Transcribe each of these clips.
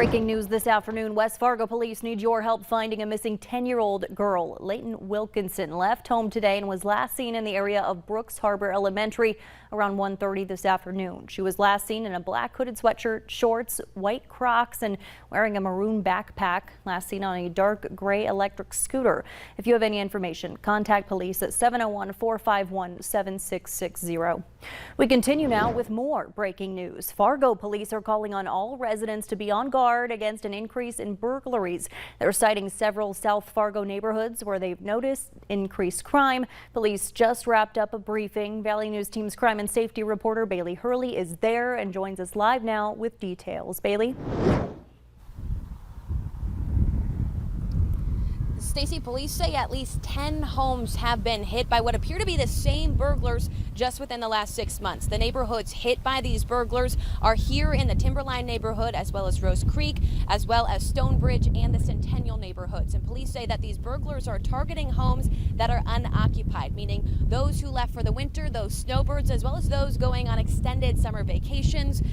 Breaking news this afternoon, West Fargo police need your help finding a missing 10-year-old girl. Layton Wilkinson left home today and was last seen in the area of Brooks Harbor Elementary around 1:30 this afternoon. She was last seen in a black hooded sweatshirt, shorts, white Crocs, and wearing a maroon backpack. Last seen on a dark gray electric scooter. If you have any information, contact police at 701-451-7660. We continue now with more breaking news. Fargo police are calling on all residents to be on guard against an increase in burglaries. They're citing several South Fargo neighborhoods where they've noticed increased crime. Police just wrapped up a briefing. Valley News Team's crime and safety reporter Bailey Hurley is there and joins us live now with details. Bailey? Stacy, police say at least 10 homes have been hit by what appear to be the same burglars just within the last 6 months. The neighborhoods hit by these burglars are here in the Timberline neighborhood, as well as Rose Creek, as well as Stonebridge and the Centennial neighborhoods. And police say that these burglars are targeting homes that are unoccupied, meaning those who left for the winter, those snowbirds, as well as those going on extended summer vacations,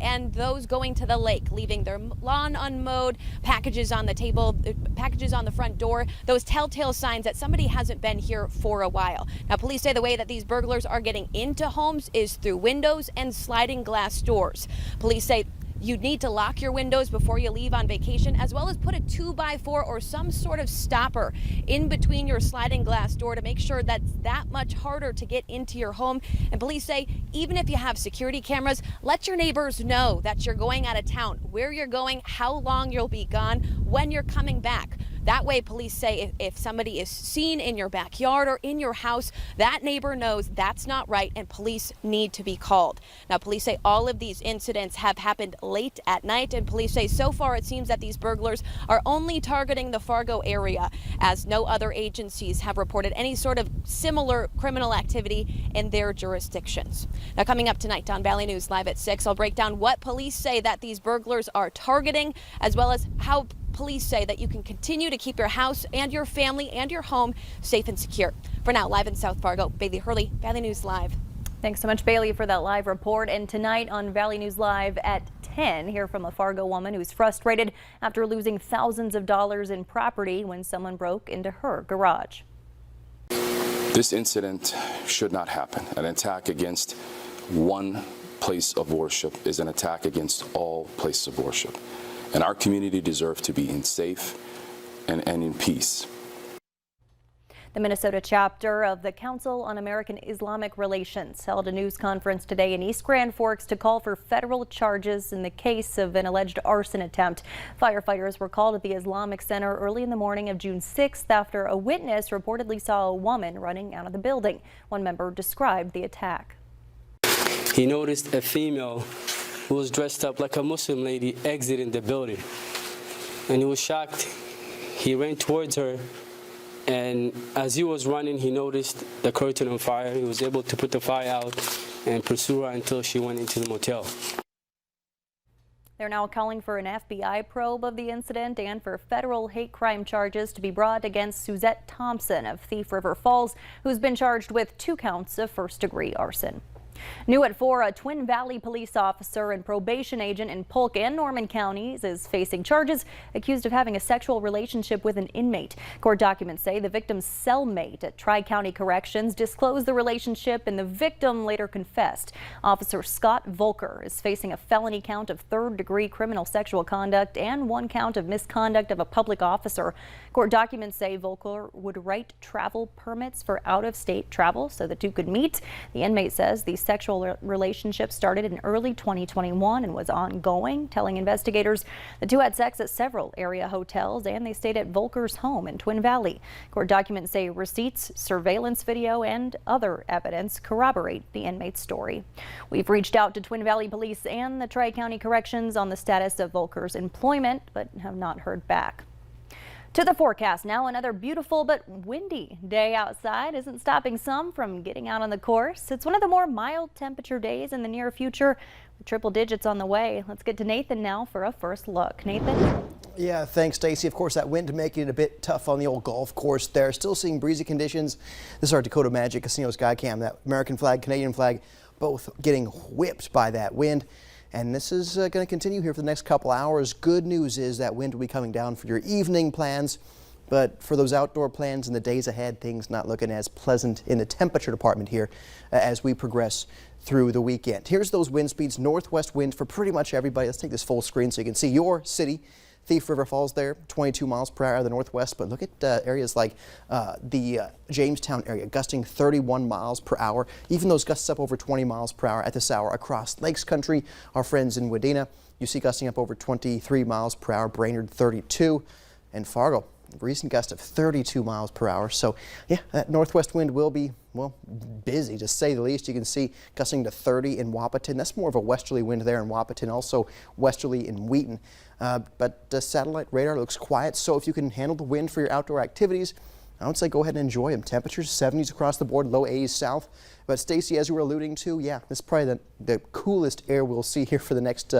and those going to the lake, leaving their lawn unmowed, packages on the table, packages on the front door, those telltale signs that somebody hasn't been here for a while. Now, police say the way that these burglars are getting into homes is through windows and sliding glass doors. Police say you need to lock your windows before you leave on vacation, as well as put a 2x4 or some sort of stopper in between your sliding glass door to make sure that's that much harder to get into your home. And police say even if you have security cameras, let your neighbors know that you're going out of town, where you're going, how long you'll be gone, when you're coming back. That way, police say if somebody is seen in your backyard or in your house, that neighbor knows that's not right and police need to be called. Now, police say all of these incidents have happened late at night, and police say so far it seems that these burglars are only targeting the Fargo area, as no other agencies have reported any sort of similar criminal activity in their jurisdictions. Now, coming up tonight on Valley News Live at 6, I'll break down what police say that these burglars are targeting, as well as how police say that you can continue to keep your house and your family and your home safe and secure. For now, live in South Fargo, Bailey Hurley, Valley News Live. Thanks so much, Bailey, for that live report. And tonight on Valley News Live at 10, hear from a Fargo woman who's frustrated after losing thousands of dollars in property when someone broke into her garage. This incident should not happen. An attack against one place of worship is an attack against all places of worship. And our community deserves to be in safe and in peace. The Minnesota chapter of the Council on American Islamic Relations held a news conference today in East Grand Forks to call for federal charges in the case of an alleged arson attempt. Firefighters were called at the Islamic Center early in the morning of June 6th after a witness reportedly saw a woman running out of the building. One member described the attack. He noticed a female who was dressed up like a Muslim lady exiting the building, and he was shocked. He ran towards her, and as he was running, he noticed the curtain on fire. He was able to put the fire out and pursue her until she went into the motel. They're now calling for an FBI probe of the incident and for federal hate crime charges to be brought against Suzette Thompson of Thief River Falls, who's been charged with 2 counts of first-degree arson. New at 4, a Twin Valley police officer and probation agent in Polk and Norman counties is facing charges accused of having a sexual relationship with an inmate. Court documents say the victim's cellmate at Tri-County Corrections disclosed the relationship and the victim later confessed. Officer Scott Volker is facing a felony count of 3rd-degree criminal sexual conduct and 1 count of misconduct of a public officer. Court documents say Volker would write travel permits for out-of-state travel so the two could meet. The inmate says the sexual relationship started in early 2021 and was ongoing, telling investigators the two had sex at several area hotels and they stayed at Volker's home in Twin Valley. Court documents say receipts, surveillance video, and other evidence corroborate the inmate's story. We've reached out to Twin Valley Police and the Tri-County Corrections on the status of Volker's employment, but have not heard back. To the forecast now, another beautiful but windy day outside isn't stopping some from getting out on the course. It's one of the more mild temperature days in the near future with triple digits on the way. Let's get to Nathan now for a first look. Nathan? Yeah, thanks, Stacy. Of course, that wind making it a bit tough on the old golf course there. Still seeing breezy conditions. This is our Dakota Magic Casino Skycam. That American flag, Canadian flag, both getting whipped by that wind. And this is going to continue here for the next couple hours. Good news is that wind will be coming down for your evening plans. But for those outdoor plans in the days ahead, things not looking as pleasant in the temperature department here as we progress through the weekend. Here's those wind speeds, northwest wind for pretty much everybody. Let's take this full screen so you can see your city. Thief River Falls there, 22 miles per hour out of the northwest. But look at areas like the Jamestown area, gusting 31 miles per hour. Even those gusts up over 20 miles per hour at this hour across Lakes Country. Our friends in Wadena, you see gusting up over 23 miles per hour. Brainerd 32, and Fargo, recent gust of 32 miles per hour. So yeah, that northwest wind will be, well, busy to say the least. You can see gusting to 30 in Wapaton. That's more of a westerly wind there in Wapaton, also westerly in Wheaton. But satellite radar looks quiet, so if you can handle the wind for your outdoor activities, I would say go ahead and enjoy them. Temperatures 70s across the board, low 80s south. But Stacy, as you were alluding to, yeah, this is probably the coolest air we'll see here for the next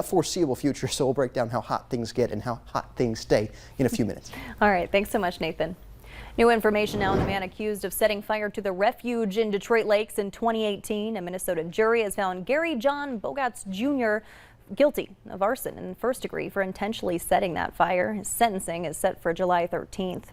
foreseeable future. So we'll break down how hot things get and how hot things stay in a few minutes. All right, thanks so much, Nathan. New information now on the man accused of setting fire to the refuge in Detroit Lakes in 2018. A Minnesota jury has found Gary John Bogatz Jr. guilty of arson in the first degree for intentionally setting that fire. His sentencing is set for July 13th.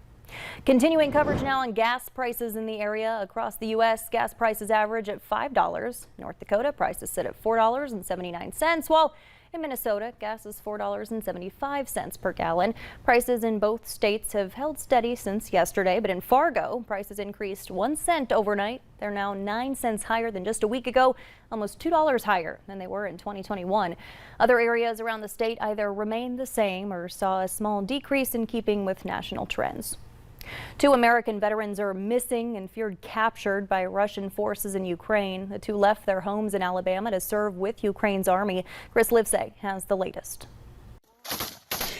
Continuing coverage now on gas prices in the area. Across the U.S., gas prices average at $5. North Dakota prices sit at $4.79, while in Minnesota, gas is $4.75 per gallon. Prices in both states have held steady since yesterday, but in Fargo, prices increased 1 cent overnight. They're now 9 cents higher than just a week ago, almost $2 higher than they were in 2021. Other areas around the state either remained the same or saw a small decrease in keeping with national trends. 2 American veterans are missing and feared captured by Russian forces in Ukraine. The 2 left their homes in Alabama to serve with Ukraine's army. Chris Livesay has the latest.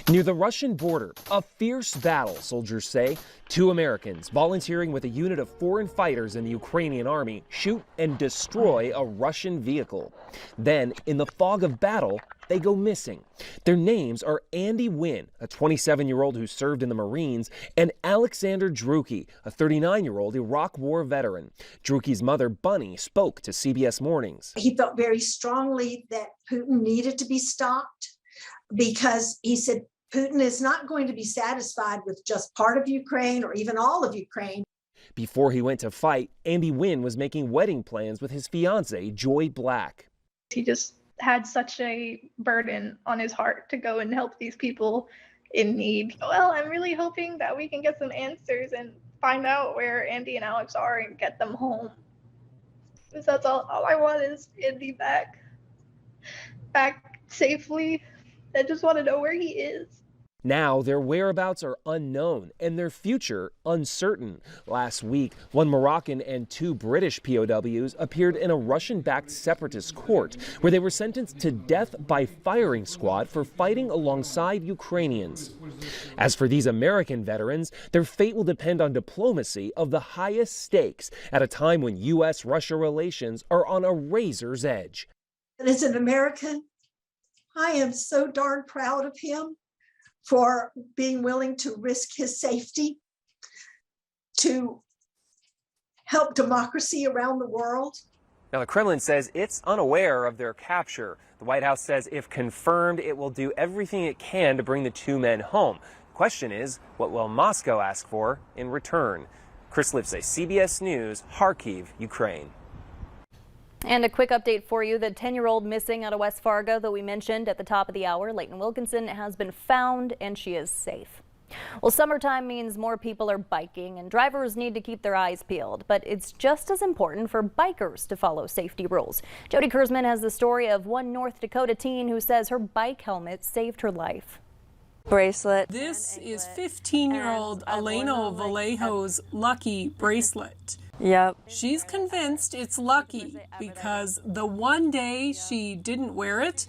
Near the Russian border, a fierce battle, soldiers say. 2 Americans volunteering with a unit of foreign fighters in the Ukrainian army shoot and destroy a Russian vehicle. Then, in the fog of battle, they go missing. Their names are Andy Wynn, a 27-year-old who served in the Marines, and Alexander Druki, a 39-year-old Iraq War veteran. Druki's mother, Bunny, spoke to CBS Mornings. He felt very strongly that Putin needed to be stopped because he said Putin is not going to be satisfied with just part of Ukraine or even all of Ukraine. Before he went to fight, Andy Wynn was making wedding plans with his fiancée, Joy Black. He just had such a burden on his heart to go and help these people in need. Well, I'm really hoping that we can get some answers and find out where Andy and Alex are and get them home. Because that's all I want is Andy back safely. I just want to know where he is. Now their whereabouts are unknown and their future uncertain. Last week, 1 Moroccan and 2 British POWs appeared in a Russian-backed separatist court where they were sentenced to death by firing squad for fighting alongside Ukrainians. As for these American veterans, their fate will depend on diplomacy of the highest stakes at a time when U.S.-Russia relations are on a razor's edge. And as an American, I am so darn proud of him for being willing to risk his safety to help democracy around the world. Now, the Kremlin says it's unaware of their capture. The White House says if confirmed, it will do everything it can to bring the 2 men home. The question is, what will Moscow ask for in return? Chris Livesay, CBS News, Kharkiv, Ukraine. And a quick update for you. The 10-year-old missing out of West Fargo that we mentioned at the top of the hour, Leighton Wilkinson, has been found and she is safe. Well, summertime means more people are biking and drivers need to keep their eyes peeled, but it's just as important for bikers to follow safety rules. Jody Kurzman has the story of one North Dakota teen who says her bike helmet saved her life. Bracelet. This is 15-year-old Elena Vallejo's lucky bracelet. Yep. She's convinced it's lucky because the one day she didn't wear it,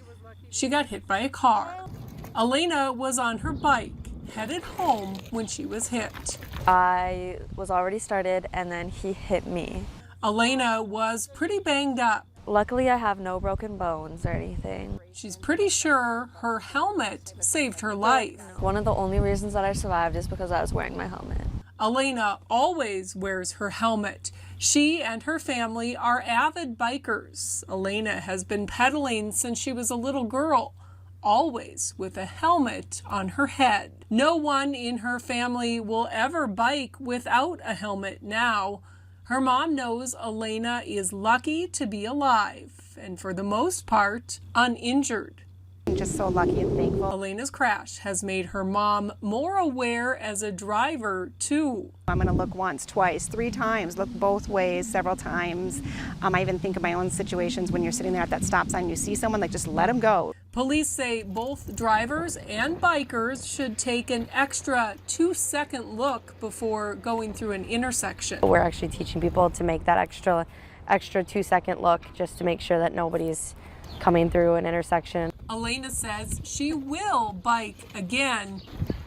she got hit by a car. Elena was on her bike, headed home when she was hit. I was already started and then he hit me. Elena was pretty banged up. Luckily, I have no broken bones or anything. She's pretty sure her helmet saved her life. One of the only reasons that I survived is because I was wearing my helmet. Elena always wears her helmet. She and her family are avid bikers. Elena has been pedaling since she was a little girl, always with a helmet on her head. No one in her family will ever bike without a helmet now. Her mom knows Elena is lucky to be alive and for the most part uninjured. I'm just so lucky and thankful. Elena's crash has made her mom more aware as a driver, too. I'm going to look once, twice, 3 times, look both ways several times. I even think of my own situations when you're sitting there at that stop sign, you see someone, like just let them go. Police say both drivers and bikers should take an extra 2-second look before going through an intersection. We're actually teaching people to make that extra 2-second look just to make sure that nobody's coming through an intersection. Elena says she will bike again,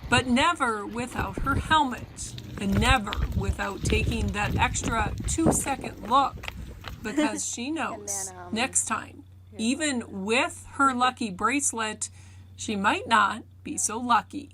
but never without her helmet and never without taking that extra 2-second look, because she knows next time, even with her lucky bracelet, she might not be so lucky.